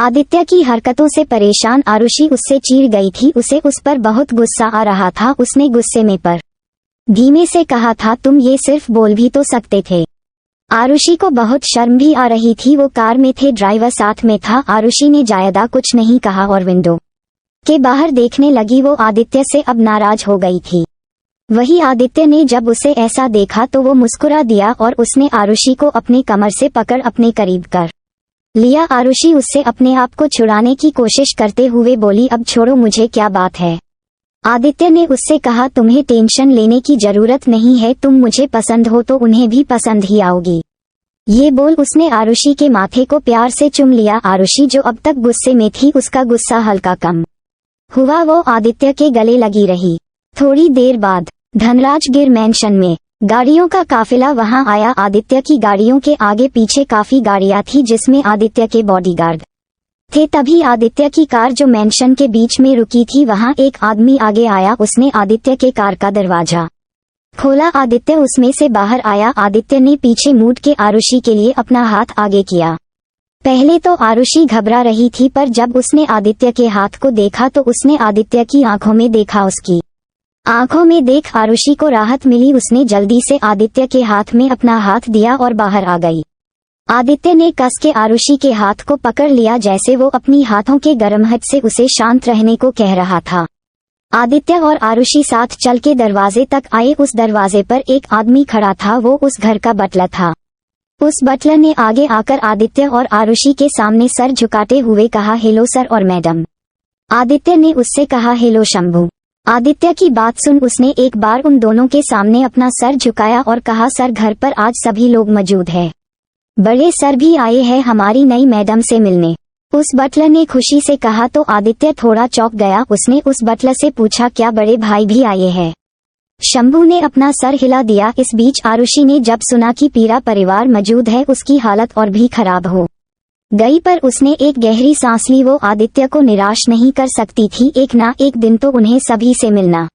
आदित्य की हरकतों से परेशान आरुषि उससे चिढ़ गई थी। उसे उस पर बहुत गुस्सा आ रहा था। उसने गुस्से में पर धीमे से कहा था, तुम ये सिर्फ बोल भी तो सकते थे। आरुषि को बहुत शर्म भी आ रही थी। वो कार में थे, ड्राइवर साथ में था। आरुषि ने ज्यादा कुछ नहीं कहा और विंडो के बाहर देखने लगी। वो आदित्य से अब नाराज हो गई थी। वही आदित्य ने जब उसे ऐसा देखा तो वो मुस्कुरा दिया और उसने आरुषि को अपने कमर से पकड़ अपने करीब कर लिया। आरुषि उससे अपने आप को छुड़ाने की कोशिश करते हुए बोली, अब छोड़ो मुझे, क्या बात है। आदित्य ने उससे कहा, तुम्हें टेंशन लेने की जरूरत नहीं है, तुम मुझे पसंद हो तो उन्हें भी पसंद ही आओगी। ये बोल उसने आरुषि के माथे को प्यार से चूम लिया। आरुषि जो अब तक गुस्से में थी, उसका गुस्सा हल्का कम हुआ। वो आदित्य के गले लगी रही। थोड़ी देर बाद धनराजगिर मैंशन में गाड़ियों का काफिला वहां आया। आदित्य की गाड़ियों के आगे पीछे काफी गाड़ियां थी जिसमें आदित्य के बॉडीगार्ड थे। तभी आदित्य की कार जो मैंशन के बीच में रुकी थी, वहां एक आदमी आगे आया। उसने आदित्य के कार का दरवाजा खोला। आदित्य उसमें से बाहर आया। आदित्य ने पीछे मुड़ के आरुषि के लिए अपना हाथ आगे किया। पहले तो आरुषि घबरा रही थी, पर जब उसने आदित्य के हाथ को देखा तो उसने आदित्य की आंखों में देखा। उसकी आंखों में देख आरुषि को राहत मिली। उसने जल्दी से आदित्य के हाथ में अपना हाथ दिया और बाहर आ गई। आदित्य ने कस के आरुषि के हाथ को पकड़ लिया, जैसे वो अपनी हाथों के गर्माहट से उसे शांत रहने को कह रहा था। आदित्य और आरुषि साथ चल के दरवाजे तक आए। उस दरवाजे पर एक आदमी खड़ा था। वो उस घर का बटलर था। उस बटलर ने आगे आकर आदित्य और आरुषि के सामने सर झुकाते हुए कहा, हेलो सर और मैडम। आदित्य ने उससे कहा, हेलो शंभू। आदित्य की बात सुन उसने एक बार उन दोनों के सामने अपना सर झुकाया और कहा, सर घर पर आज सभी लोग मौजूद हैं। बड़े सर भी आए हैं हमारी नई मैडम से मिलने। उस बटलर ने खुशी से कहा तो आदित्य थोड़ा चौंक गया। उसने उस बटलर से पूछा, क्या बड़े भाई भी आए हैं? शंभू ने अपना सर हिला दिया। इस बीच आरुषि ने जब सुना कि पूरा परिवार मौजूद है, उसकी हालत और भी खराब हो गई, पर उसने एक गहरी सांस ली। वो आदित्य को निराश नहीं कर सकती थी। एक ना एक दिन तो उन्हें सभी से मिलना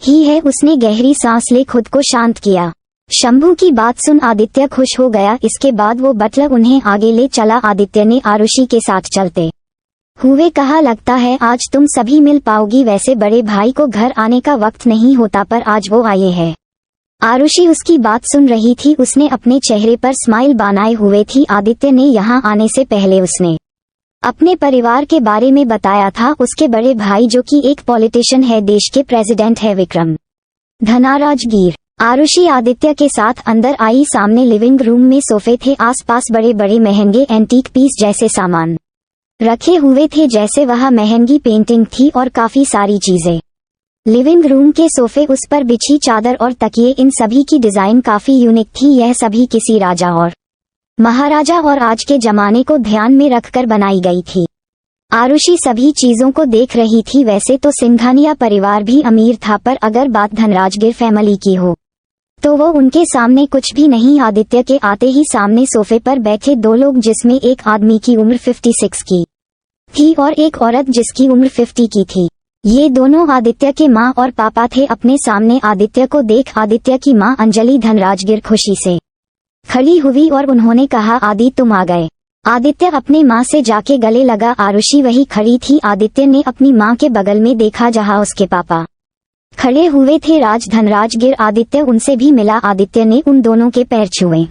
ही है। उसने गहरी सांस ले खुद को शांत किया। शंभू की बात सुन आदित्य खुश हो गया। इसके बाद वो बटलर उन्हें आगे ले चला। आदित्य ने आरुषि के साथ चलते हुए कहा, लगता है आज तुम सभी मिल पाओगी। वैसे बड़े भाई को घर आने का वक्त नहीं होता, पर आज वो आए हैं। आरुषि उसकी बात सुन रही थी। उसने अपने चेहरे पर स्माइल बनाए हुए थी। आदित्य ने यहाँ आने से पहले उसने अपने परिवार के बारे में बताया था। उसके बड़े भाई जो कि एक पॉलिटिशियन है, देश के प्रेसिडेंट है, विक्रम धनाराजगीर। आरुषि आदित्य के साथ अंदर आई। सामने लिविंग रूम में सोफे थे। आसपास बड़े बड़े महंगे एंटीक पीस जैसे सामान रखे हुए थे, जैसे वह महंगी पेंटिंग थी और काफी सारी चीजें। लिविंग रूम के सोफे, उस पर बिछी चादर और तकिए, इन सभी की डिजाइन काफी यूनिक थी। यह सभी किसी राजा और महाराजा और आज के जमाने को ध्यान में रखकर बनाई गई थी। आरुषि सभी चीजों को देख रही थी। वैसे तो सिंघानिया परिवार भी अमीर था, पर अगर बात धनराजगिर फैमिली की हो तो वो उनके सामने कुछ भी नहीं। आदित्य के आते ही सामने सोफे पर बैठे दो लोग, जिसमें एक आदमी की उम्र 56 की थी और एक औरत जिसकी उम्र 50 की थी। ये दोनों आदित्य के माँ और पापा थे। अपने सामने आदित्य को देख आदित्य की माँ अंजलि धनराजगिर खुशी से खड़ी हुई और उन्होंने कहा, आदि तुम आ गए। आदित्य अपने माँ से जाके गले लगा। आरुषि वही खड़ी थी। आदित्य ने अपनी माँ के बगल में देखा जहाँ उसके पापा खड़े हुए थे, राज धनराजगिर। आदित्य उनसे भी मिला। आदित्य ने उन दोनों के पैर छुए।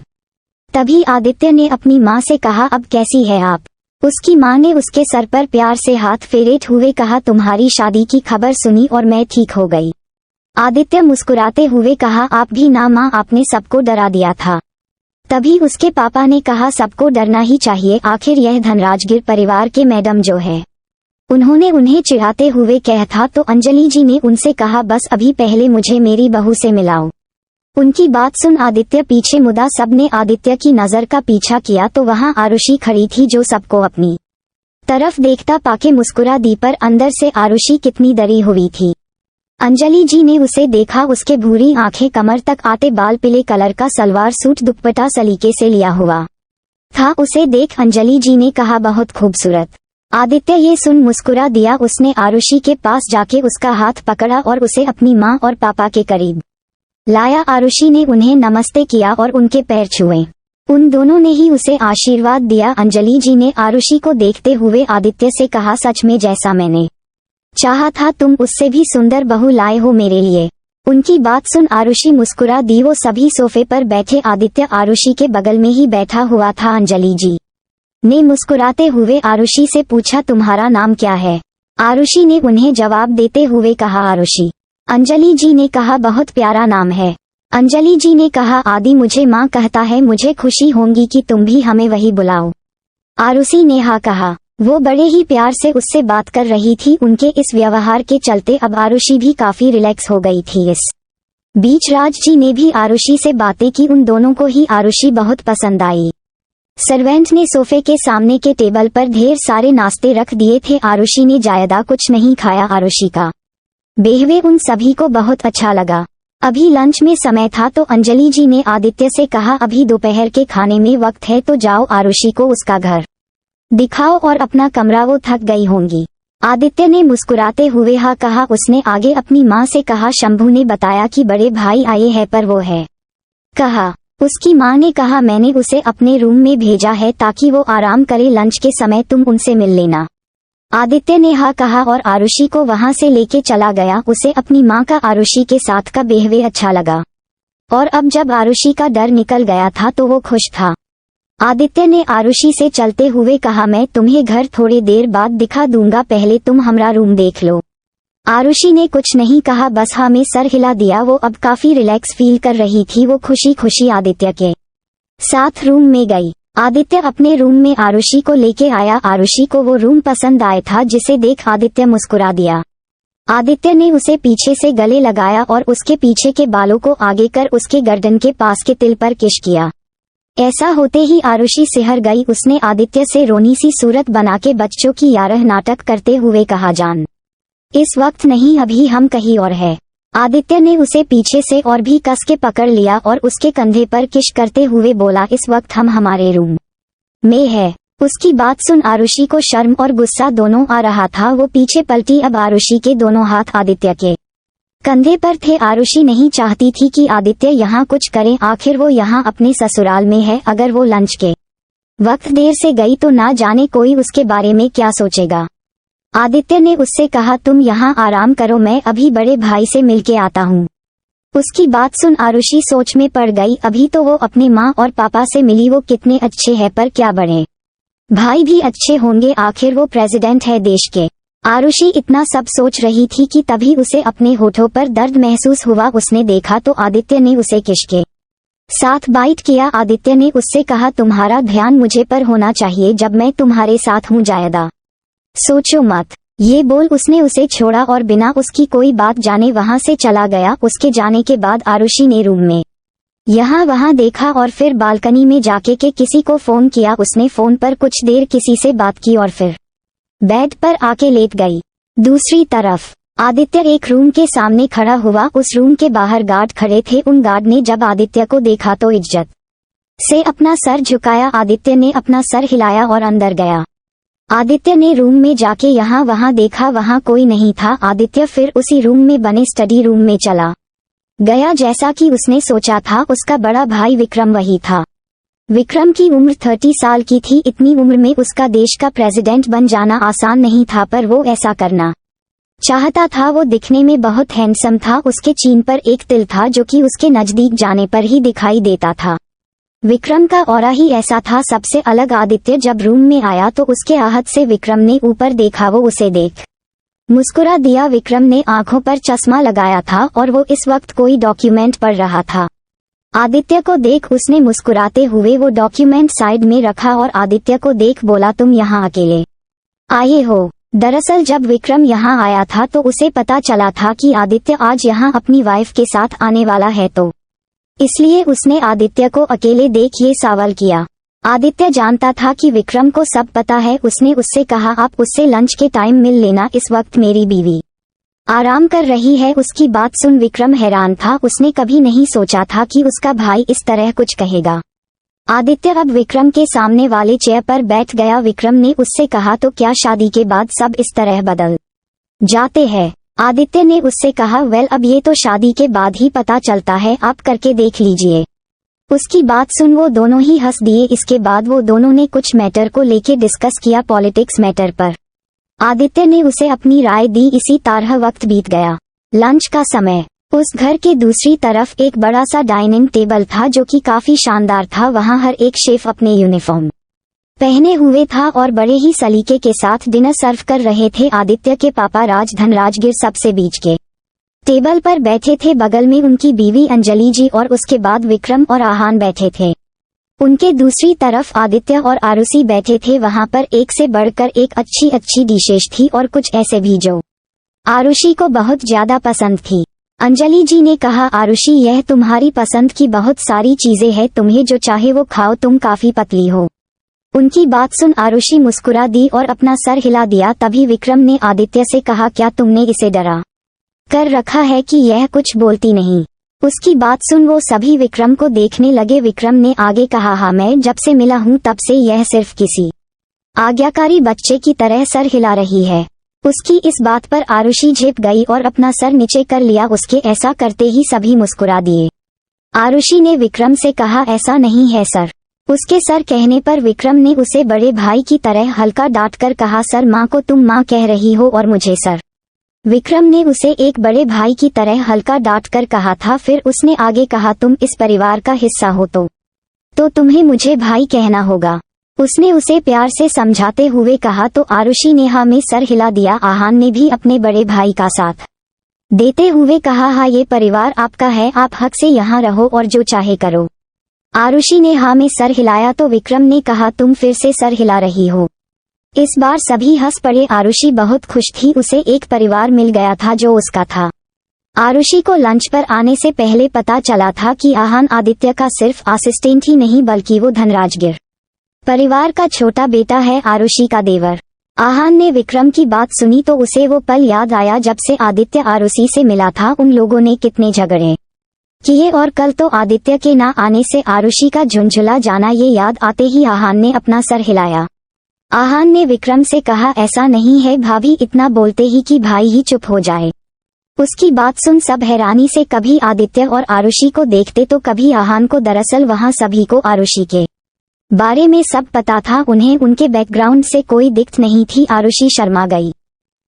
तभी आदित्य ने अपनी माँ से कहा, अब कैसी है आप? उसकी माँ ने उसके सर पर प्यार से हाथ फेरते हुए कहा, तुम्हारी शादी की खबर सुनी और मैं ठीक हो गई। आदित्य मुस्कुराते हुए कहा, आप भी ना माँ, आपने सबको डरा दिया था। तभी उसके पापा ने कहा, सबको डरना ही चाहिए, आखिर यह धनराजगिर परिवार के मैडम जो है। उन्होंने उन्हें चिढ़ाते हुए कहा था। तो अंजलि जी ने उनसे कहा, बस अभी पहले मुझे मेरी बहू से मिलाओ। उनकी बात सुन आदित्य पीछे मुड़ा। सबने आदित्य की नजर का पीछा किया तो वहां आरुषि खड़ी थी, जो सबको अपनी तरफ देखता पाके मुस्कुरा दी, पर अंदर से आरुषि कितनी डरी हुई थी। अंजलि जी ने उसे देखा। उसके भूरी आंखें, कमर तक आते बाल, पीले कलर का सलवार सूट, दुपट्टा सलीके से लिया हुआ था। उसे देख अंजलि जी ने कहा, बहुत खूबसूरत। आदित्य ये सुन मुस्कुरा दिया। उसने आरुषि के पास जाके उसका हाथ पकड़ा और उसे अपनी माँ और पापा के करीब लाया। आरुषि ने उन्हें नमस्ते किया और उनके पैर छुए। उन दोनों ने ही उसे आशीर्वाद दिया। अंजलि जी ने आरुषि को देखते हुए आदित्य से कहा, सच में जैसा मैंने चाहा था तुम उससे भी सुंदर बहू लाए हो मेरे लिए। उनकी बात सुन आरुषि मुस्कुरा दी। वो सभी सोफे पर बैठे। आदित्य आरुषि के बगल में ही बैठा हुआ था। अंजलि जी ने मुस्कुराते हुए आरुषि से पूछा, तुम्हारा नाम क्या है? आरुषि ने उन्हें जवाब देते हुए कहा, आरुषि। अंजलि जी ने कहा, बहुत प्यारा नाम है। अंजलि जी ने कहा, आदि मुझे माँ कहता है, मुझे खुशी होगी कि तुम भी हमें वही बुलाओ। आरुषि ने हाँ कहा। वो बड़े ही प्यार से उससे बात कर रही थी। उनके इस व्यवहार के चलते अब आरुषि भी काफी रिलैक्स हो गई थी। इस बीच राज जी ने भी आरुषि से बातें की। उन दोनों को ही आरुषि बहुत पसंद आई। सर्वेंट ने सोफे के सामने के टेबल पर ढेर सारे नाश्ते रख दिए थे। आरुषि ने ज्यादा कुछ नहीं खाया। आरुषि का बेहवे उन सभी को बहुत अच्छा लगा। अभी लंच में समय था तो अंजलि जी ने आदित्य से कहा, अभी दोपहर के खाने में वक्त है तो जाओ आरुषि को उसका घर दिखाओ और अपना कमरा, वो थक गई होंगी। आदित्य ने मुस्कुराते हुए हाँ कहा। उसने आगे अपनी माँ से कहा, शंभू ने बताया कि बड़े भाई आए हैं पर वो है कहा। उसकी माँ ने कहा, मैंने उसे अपने रूम में भेजा है ताकि वो आराम करे, लंच के समय तुम उनसे मिल लेना। आदित्य ने हाँ कहा और आरुषि को वहां से लेके चला गया। उसे अपनी माँ का आरुषि के साथ का बिहेव अच्छा लगा और अब जब आरुषि का डर निकल गया था तो वो खुश था। आदित्य ने आरुषि से चलते हुए कहा, मैं तुम्हें घर थोड़ी देर बाद दिखा दूंगा, पहले तुम हमारा रूम देख लो। आरुषि ने कुछ नहीं कहा, बस हाँ में सर हिला दिया। वो अब काफी रिलैक्स फील कर रही थी। वो खुशी खुशी आदित्य के साथ रूम में गई। आदित्य अपने रूम में आरुषि को लेके आया। आरुषि को वो रूम पसंद आया था जिसे देख आदित्य मुस्कुरा दिया। आदित्य ने उसे पीछे से गले लगाया और उसके पीछे के बालों को आगे कर उसके गर्दन के पास के तिल पर किस किया। ऐसा होते ही आरुषि सिहर गई। उसने आदित्य से रोनी सी सूरत बना के बच्चों की यारह नाटक करते हुए कहा, जान इस वक्त नहीं, अभी हम कहीं और है। आदित्य ने उसे पीछे से और भी कस के पकड़ लिया और उसके कंधे पर किश करते हुए बोला, इस वक्त हम हमारे रूम में है। उसकी बात सुन आरुषि को शर्म और गुस्सा दोनों आ रहा था। वो पीछे पलटी। अब आरुषि के दोनों हाथ आदित्य के कंधे पर थे। आरुषि नहीं चाहती थी कि आदित्य यहाँ कुछ करे, आखिर वो यहाँ अपने ससुराल में है। अगर वो लंच के वक्त देर से गई तो ना जाने कोई उसके बारे में क्या सोचेगा। आदित्य ने उससे कहा, तुम यहाँ आराम करो, मैं अभी बड़े भाई से मिलके आता हूँ। उसकी बात सुन आरुषि सोच में पड़ गई। अभी तो वो अपने माँ और पापा से मिली, वो कितने अच्छे हैं, पर क्या बड़े भाई भी अच्छे होंगे, आखिर वो प्रेसिडेंट है देश के। आरुषि इतना सब सोच रही थी कि तभी उसे अपने होठों पर दर्द महसूस हुआ। उसने देखा तो आदित्य ने उसे किश के साथ बाइट किया। आदित्य ने उससे कहा, तुम्हारा ध्यान मुझे पर होना चाहिए जब मैं तुम्हारे साथ हूँ, ज्यादा सोचो मत। ये बोल उसने उसे छोड़ा और बिना उसकी कोई बात जाने वहां से चला गया। उसके जाने के बाद आरुषि ने रूम में यहाँ वहां देखा और फिर बालकनी में जाके के किसी को फोन किया। उसने फोन पर कुछ देर किसी से बात की और फिर बेड पर आके लेट गई। दूसरी तरफ आदित्य एक रूम के सामने खड़ा हुआ। उस रूम के बाहर गार्ड खड़े थे। उन गार्ड ने जब आदित्य को देखा तो इज्जत से अपना सर झुकाया। आदित्य ने अपना सर हिलाया और अंदर गया। आदित्य ने रूम में जाके यहाँ वहां देखा, वहां कोई नहीं था। आदित्य फिर उसी रूम में बने स्टडी रूम में चला गया। जैसा कि उसने सोचा था, उसका बड़ा भाई विक्रम वही था। विक्रम की उम्र 30 साल की थी। इतनी उम्र में उसका देश का प्रेसिडेंट बन जाना आसान नहीं था, पर वो ऐसा करना चाहता था। वो दिखने में बहुत हैंडसम था। उसके चीन पर एक तिल था जो कि उसके नजदीक जाने पर ही दिखाई देता था। विक्रम का ऑरा ही ऐसा था, सबसे अलग। आदित्य जब रूम में आया तो उसके आहत से विक्रम ने ऊपर देखा। वो उसे देख मुस्कुरा दिया। विक्रम ने आंखों पर चश्मा लगाया था और वो इस वक्त कोई डॉक्यूमेंट पढ़ रहा था। आदित्य को देख उसने मुस्कुराते हुए वो डॉक्यूमेंट साइड में रखा और आदित्य को देख बोला, तुम यहाँ अकेले आए हो? दरअसल जब विक्रम यहाँ आया था तो उसे पता चला था कि आदित्य आज यहाँ अपनी वाइफ के साथ आने वाला है, तो इसलिए उसने आदित्य को अकेले देख ये सवाल किया। आदित्य जानता था कि विक्रम को सब पता है। उसने उससे कहा, आप उससे लंच के टाइम मिल लेना, इस वक्त मेरी बीवी आराम कर रही है। उसकी बात सुन विक्रम हैरान था। उसने कभी नहीं सोचा था कि उसका भाई इस तरह कुछ कहेगा। आदित्य अब विक्रम के सामने वाले चेयर पर बैठ गया। विक्रम ने उससे कहा, तो क्या शादी के बाद सब इस तरह बदल जाते हैं? आदित्य ने उससे कहा, वेल अब ये तो शादी के बाद ही पता चलता है, आप करके देख लीजिए। उसकी बात सुन वो दोनों ही हंस दिए। इसके बाद वो दोनों ने कुछ मैटर को लेके डिस्कस किया, पॉलिटिक्स मैटर पर। आदित्य ने उसे अपनी राय दी। इसी तरह वक्त बीत गया। लंच का समय। उस घर के दूसरी तरफ एक बड़ा सा डाइनिंग टेबल था जो कि काफी शानदार था। वहां हर एक शेफ अपने यूनिफॉर्म पहने हुए था और बड़े ही सलीके के साथ डिनर सर्व कर रहे थे। आदित्य के पापा राज धनराजगिर सबसे बीच के टेबल पर बैठे थे। बगल में उनकी बीवी अंजलि जी और उसके बाद विक्रम और आहान बैठे थे। उनके दूसरी तरफ आदित्य और आरुषि बैठे थे। वहां पर एक से बढ़कर एक अच्छी अच्छी डिशेज थी और कुछ ऐसे भी जो आरुषि को बहुत ज्यादा पसंद थी। अंजलि जी ने कहा, आरुषि यह तुम्हारी पसंद की बहुत सारी चीजें हैं, तुम्हें जो चाहे वो खाओ, तुम काफी पतली हो। उनकी बात सुन आरुषि मुस्कुरा दी और अपना सर हिला दिया। तभी विक्रम ने आदित्य से कहा, क्या तुमने इसे डरा कर रखा है कि यह कुछ बोलती नहीं? उसकी बात सुन वो सभी विक्रम को देखने लगे। विक्रम ने आगे कहा, हाँ, मैं जब से मिला हूँ तब से यह सिर्फ किसी आज्ञाकारी बच्चे की तरह सर हिला रही है। उसकी इस बात पर आरुषि झेप गई और अपना सर नीचे कर लिया। उसके ऐसा करते ही सभी मुस्कुरा दिए। आरुषि ने विक्रम से कहा, ऐसा नहीं है सर। उसके सर कहने पर विक्रम ने उसे बड़े भाई की तरह हल्का डांट कर कहा, सर माँ को तुम माँ कह रही हो और मुझे सर। विक्रम ने उसे एक बड़े भाई की तरह हल्का डांट कर कहा था। फिर उसने आगे कहा, तुम इस परिवार का हिस्सा हो तो तुम्हें मुझे भाई कहना होगा। उसने उसे प्यार से समझाते हुए कहा। तो आरुषि ने हाँ में सर हिला दिया। आहान ने भी अपने बड़े भाई का साथ देते हुए कहा, हाँ, ये परिवार आपका है, आप हक से यहाँ रहो और जो चाहे करो। आरुषि ने हाँ में सर हिलाया तो विक्रम ने कहा, तुम फिर से सर हिला रही हो। इस बार सभी हंस पड़े। आरुषि बहुत खुश थी, उसे एक परिवार मिल गया था जो उसका था। आरुषि को लंच पर आने से पहले पता चला था कि आहान आदित्य का सिर्फ असिस्टेंट ही नहीं बल्कि वो धनराजगिर परिवार का छोटा बेटा है, आरुषि का देवर। आहान ने विक्रम की बात सुनी तो उसे वो पल याद आया जब से आदित्य आरुषि से मिला था। उन लोगों ने कितने झगड़े किए और कल तो आदित्य के ना आने से आरुषि का झुंझुला जाना, ये याद आते ही आहान ने अपना सर हिलाया। आहान ने विक्रम से कहा, ऐसा नहीं है भाभी, इतना बोलते ही कि भाई ही चुप हो जाए। उसकी बात सुन सब हैरानी से कभी आदित्य और आरुषि को देखते तो कभी आहान को। दरअसल वहां सभी को आरुषि के बारे में सब पता था। उन्हें उनके बैकग्राउंड से कोई दिक्कत नहीं थी। आरुषि शर्मा गई।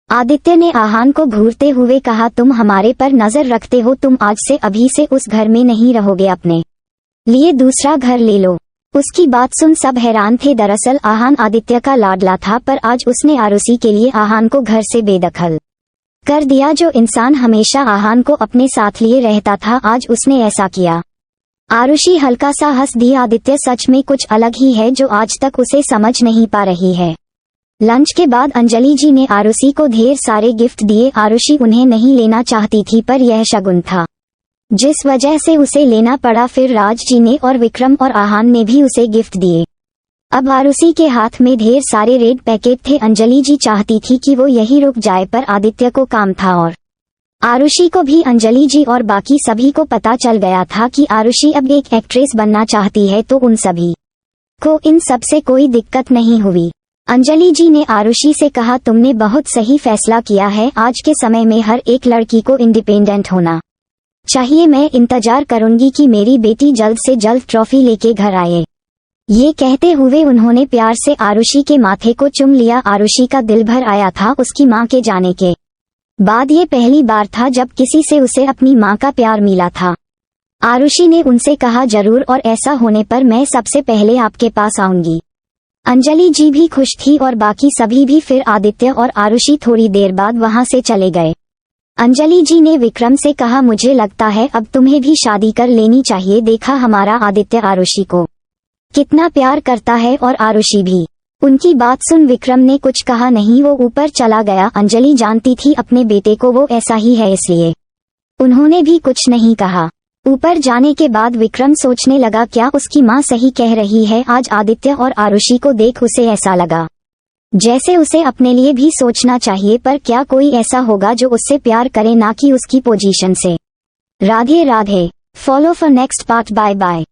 आदित्य ने आहान को घूरते हुए कहा, तुम हमारे पर नजर रखते हो, तुम आज से अभी से उस घर में नहीं रहोगे, अपने लिए दूसरा घर ले लो। उसकी बात सुन सब हैरान थे। दरअसल आहान आदित्य का लाडला था, पर आज उसने आरुषि के लिए आहान को घर से बेदखल कर दिया। जो इंसान हमेशा आहान को अपने साथ लिए रहता था, आज उसने ऐसा किया। आरुषि हल्का सा हंस दी। आदित्य सच में कुछ अलग ही है जो आज तक उसे समझ नहीं पा रही है। लंच के बाद अंजलि जी ने आरुषि को ढेर सारे गिफ्ट दिए। आरुषि उन्हें नहीं लेना चाहती थी, पर यह शगुन था जिस वजह से उसे लेना पड़ा। फिर राज जी ने और विक्रम और आहान ने भी उसे गिफ्ट दिए। अब आरुषि के हाथ में ढेर सारे रेड पैकेट थे। अंजलि जी चाहती थी कि वो यही रुक जाए, पर आदित्य को काम था और आरुषि को भी। अंजलि जी और बाकी सभी को पता चल गया था कि आरुषि अब एक एक्ट्रेस बनना चाहती है, तो उन सभी को इन सब से कोई दिक्कत नहीं हुई। अंजलि जी ने आरुषि से कहा, तुमने बहुत सही फैसला किया है। आज के समय में हर एक लड़की को इंडिपेंडेंट होना चाहिए। मैं इंतजार करूंगी कि मेरी बेटी जल्द से जल्द ट्रॉफी लेके घर आए। ये कहते हुए उन्होंने प्यार से आरुषि के माथे को चुम लिया। आरुषि का दिल भर आया था। उसकी माँ के जाने के बाद ये पहली बार था जब किसी से उसे अपनी माँ का प्यार मिला था। आरुषि ने उनसे कहा, जरूर, और ऐसा होने पर मैं सबसे पहले आपके पास आऊंगी। अंजलि जी भी खुश थी और बाकी सभी भी। फिर आदित्य और आरुषि थोड़ी देर बाद वहां से चले गए। अंजलि जी ने विक्रम से कहा, मुझे लगता है अब तुम्हें भी शादी कर लेनी चाहिए। देखा हमारा आदित्य आरुषि को कितना प्यार करता है, और आरुषि भी। उनकी बात सुन विक्रम ने कुछ कहा नहीं, वो ऊपर चला गया। अंजलि जानती थी अपने बेटे को वो ऐसा ही है, इसलिए उन्होंने भी कुछ नहीं कहा। ऊपर जाने के बाद विक्रम सोचने लगा, क्या उसकी माँ सही कह रही है। आज आदित्य और आरुषि को देख उसे ऐसा लगा जैसे उसे अपने लिए भी सोचना चाहिए, पर क्या कोई ऐसा होगा जो उससे प्यार करे, ना कि उसकी पोजीशन से। Radhe Radhe. Follow for next part. Bye bye.